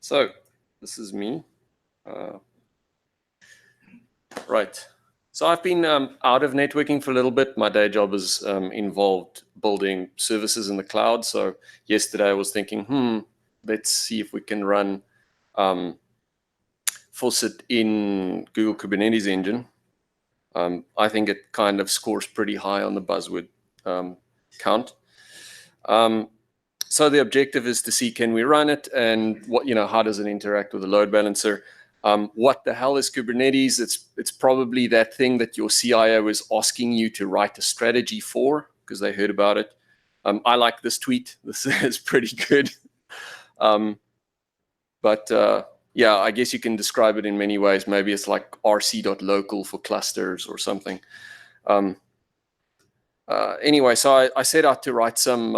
So this is me. Right. So I've been out of networking for a little bit. My day job is involved building services in the cloud. So yesterday I was thinking, let's see if we can run Faucet in Google Kubernetes Engine. I think it kind of scores pretty high on the buzzword count. So the objective is to see, can we run it, and how does it interact with the load balancer? What the hell is Kubernetes? It's probably that thing that your CIO is asking you to write a strategy for because they heard about it. I like this tweet. This is pretty good. Yeah, I guess you can describe it in many ways. Maybe it's like rc.local for clusters or something. Anyway, so I set out to write some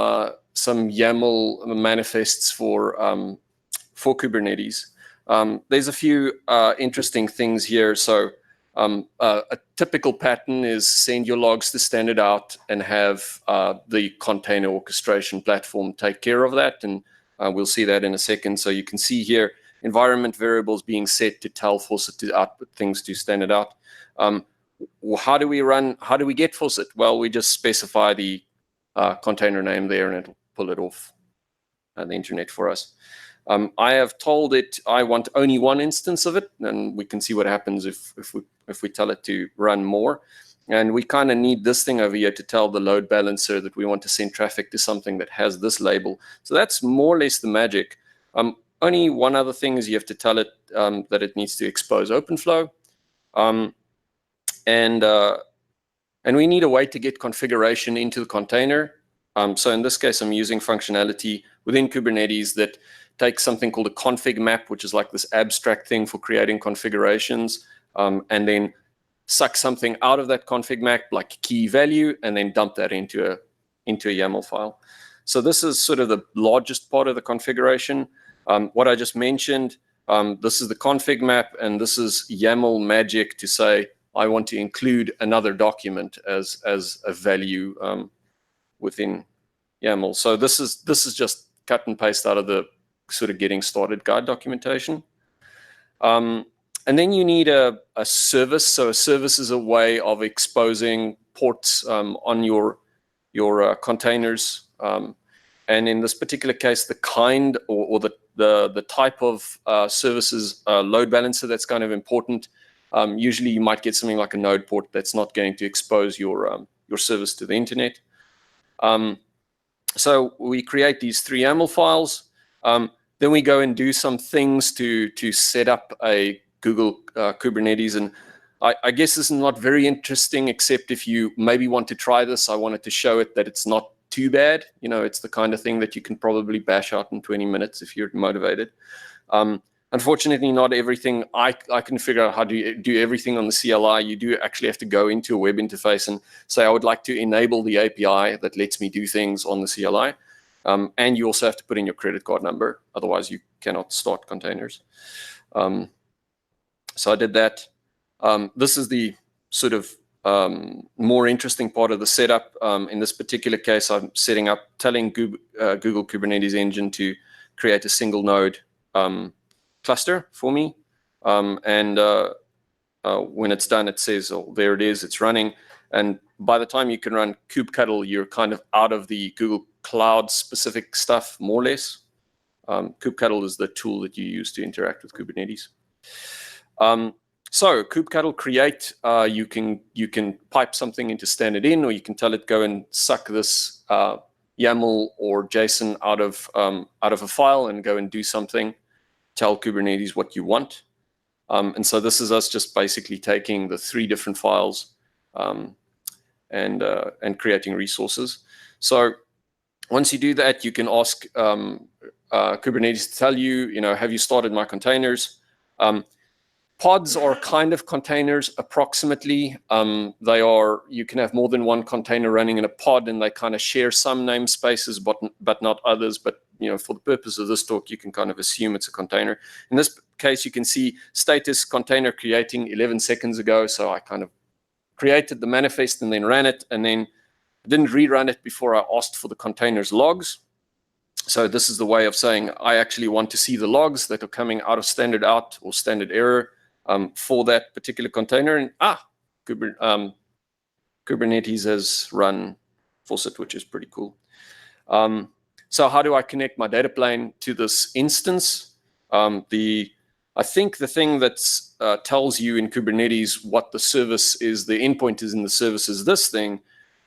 YAML manifests for Kubernetes. There's a few interesting things here. So a typical pattern is send your logs to standard out and have the container orchestration platform take care of that. And we'll see that in a second. So you can see here, environment variables being set to tell Faucet to output things to standard out. How do we get Faucet? Well, we just specify the container name there and it'll pull it off the internet for us. I have told it I want only one instance of it, and we can see what happens if we tell it to run more. And we kind of need this thing over here to tell the load balancer that we want to send traffic to something that has this label. So that's more or less the magic. Only one other thing is you have to tell it that it needs to expose OpenFlow. And we need a way to get configuration into the container. So in this case, I'm using functionality within Kubernetes that takes something called a config map, which is like this abstract thing for creating configurations, and then suck something out of that config map, like key value, and then dump that into a YAML file. So this is sort of the largest part of the configuration. What I just mentioned, this is the config map, and this is YAML magic to say, I want to include another document as a value within YAML. So this is just cut and paste out of the sort of getting started guide documentation. And then you need a service. So a service is a way of exposing ports on your containers. And in this particular case, the kind or the type of services load balancer that's kind of important. Usually you might get something like a node port that's not going to expose your service to the internet. So we create these 3 YAML files. Then we go and do some things to set up a Google Kubernetes. And I guess this is not very interesting, except if you maybe want to try this. I wanted to show it that it's not too bad. It's the kind of thing that you can probably bash out in 20 minutes if you're motivated. Unfortunately, not everything. I can figure out how to do everything on the CLI. You do actually have to go into a web interface and say, I would like to enable the API that lets me do things on the CLI. And you also have to put in your credit card number. Otherwise, you cannot start containers. So I did that. This is the sort of more interesting part of the setup. In this particular case, I'm setting up, telling Google Kubernetes Engine to create a single node cluster for me. And when it's done, it says, oh, there it is, it's running. And by the time you can run kubectl, you're kind of out of the Google Cloud specific stuff, more or less. Kubectl is the tool that you use to interact with Kubernetes. So kubectl create, you can pipe something into standard in, or you can tell it go and suck this YAML or JSON out of a file and go and do something. Tell Kubernetes what you want. And so this is us just basically taking the 3 different files and creating resources. So once you do that, you can ask Kubernetes to tell you, have you started my containers? Pods are kind of containers approximately. You can have more than one container running in a pod, and they kind of share some namespaces, but not others. But for the purpose of this talk, you can kind of assume it's a container. In this case, you can see status container creating 11 seconds ago. So I kind of created the manifest and then ran it, and then didn't rerun it before I asked for the container's logs. So this is the way of saying I actually want to see the logs that are coming out of standard out or standard error for that particular container. And Kubernetes has run Faucet, which is pretty cool. So how do I connect my data plane to this instance? I think the thing that tells you in Kubernetes what the service is, the endpoint is in the service is this thing.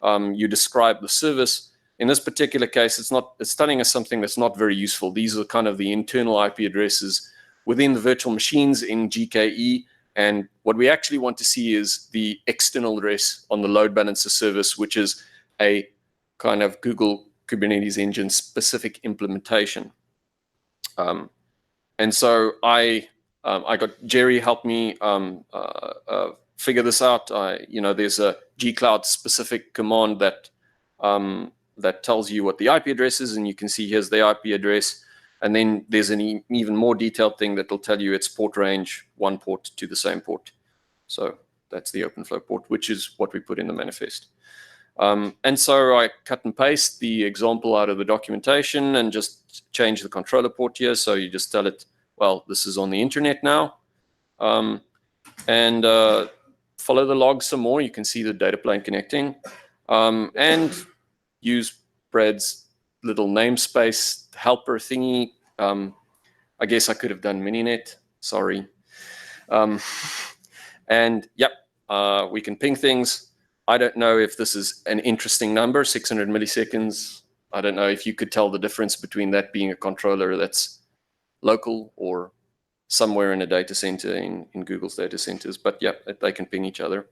You describe the service. In this particular case, it's telling us something that's not very useful. These are kind of the internal IP addresses within the virtual machines in GKE. And what we actually want to see is the external address on the load balancer service, which is a kind of Google Kubernetes Engine specific implementation. And so I got Jerry help me figure this out. There's a gcloud specific command that tells you what the IP address is, and you can see here's the IP address. And then there's an even more detailed thing that will tell you its port range, one port to the same port. So that's the OpenFlow port, which is what we put in the manifest. And so I cut and paste the example out of the documentation and just change the controller port here. So you just tell it, well, this is on the internet now. And follow the logs some more. You can see the data plane connecting. And use Brad's little namespace helper thingy. I guess I could have done Mininet. Sorry. And yep, we can ping things. I don't know if this is an interesting number, 600 milliseconds. I don't know if you could tell the difference between that being a controller that's local or somewhere in a data center in Google's data centers. But yeah, they can ping each other.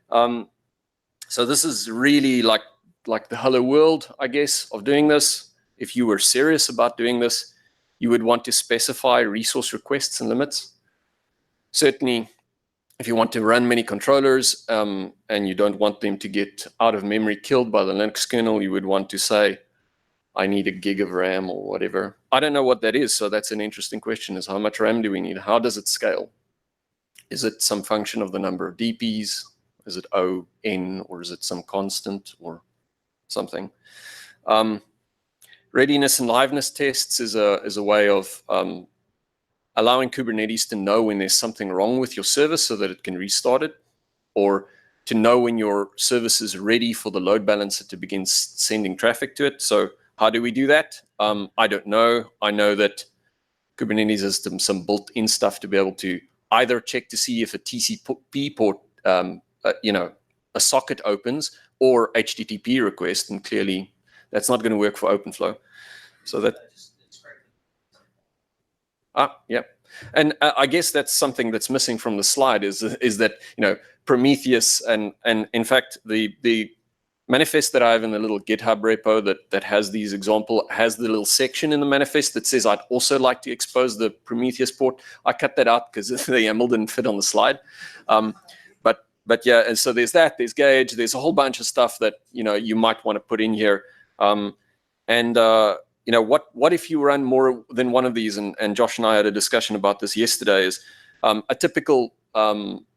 So this is really like the hello world, I guess, of doing this. If you were serious about doing this, you would want to specify resource requests and limits. Certainly, if you want to run many controllers and you don't want them to get out of memory killed by the Linux kernel, you would want to say, I need a gig of RAM or whatever. I don't know what that is, so that's an interesting question, is how much RAM do we need? How does it scale? Is it some function of the number of DPs? Is it O, N, or is it some constant or something? Readiness and liveness tests is a way of allowing Kubernetes to know when there's something wrong with your service so that it can restart it, or to know when your service is ready for the load balancer to begin sending traffic to it. So how do we do that? I don't know. I know that Kubernetes has some built-in stuff to be able to either check to see if a TCP port, a socket opens, or HTTP request, and clearly that's not going to work for OpenFlow. So that. Yeah. And I guess that's something that's missing from the slide is that, Prometheus and in fact, the manifest that I have in the little GitHub repo that has these example has the little section in the manifest that says I'd also like to expose the Prometheus port. I cut that out because the YAML didn't fit on the slide. But yeah, and so there's that, there's Gauge, there's a whole bunch of stuff that, you might want to put in here. What if you run more than one of these? And Josh and I had a discussion about this yesterday. Is a typical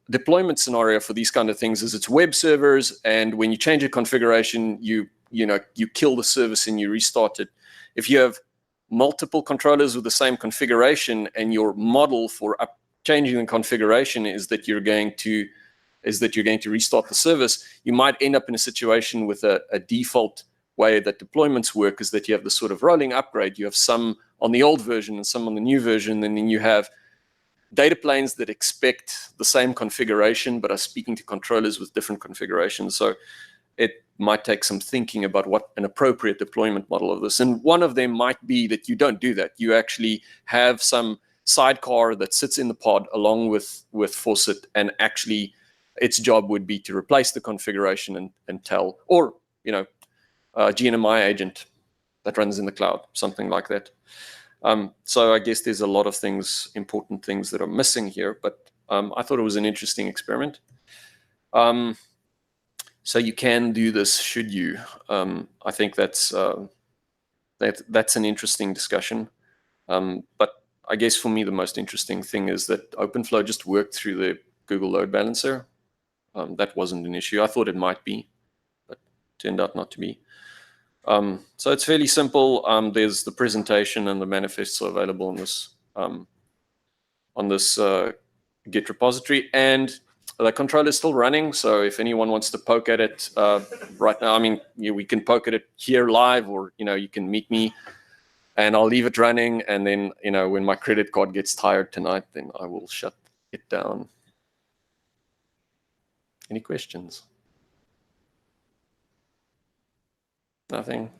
deployment scenario for these kind of things is it's web servers, and when you change a configuration, you kill the service and you restart it. If you have multiple controllers with the same configuration, and your model for changing the configuration is that you're going to restart the service, you might end up in a situation with a default way that deployments work is that you have this sort of rolling upgrade. You have some on the old version and some on the new version, and then you have data planes that expect the same configuration but are speaking to controllers with different configurations. So it might take some thinking about what an appropriate deployment model of this. And one of them might be that you don't do that. You actually have some sidecar that sits in the pod along with Faucet, and actually its job would be to replace the configuration and tell, or GNMI agent that runs in the cloud, something like that. So I guess there's a lot of important things that are missing here, but I thought it was an interesting experiment. So you can do this, should you? I think that's an interesting discussion. But I guess for me, the most interesting thing is that OpenFlow just worked through the Google load balancer. That wasn't an issue. I thought it might be, but turned out not to be. So it's fairly simple. There's the presentation and the manifests are available on this Git repository, and the controller is still running. So if anyone wants to poke at it right now, I mean, we can poke at it here live, or you can meet me, and I'll leave it running. And then when my credit card gets tired tonight, then I will shut it down. Any questions? Nothing.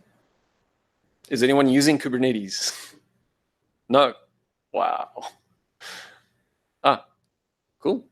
Is anyone using Kubernetes? No. Wow. Ah, cool.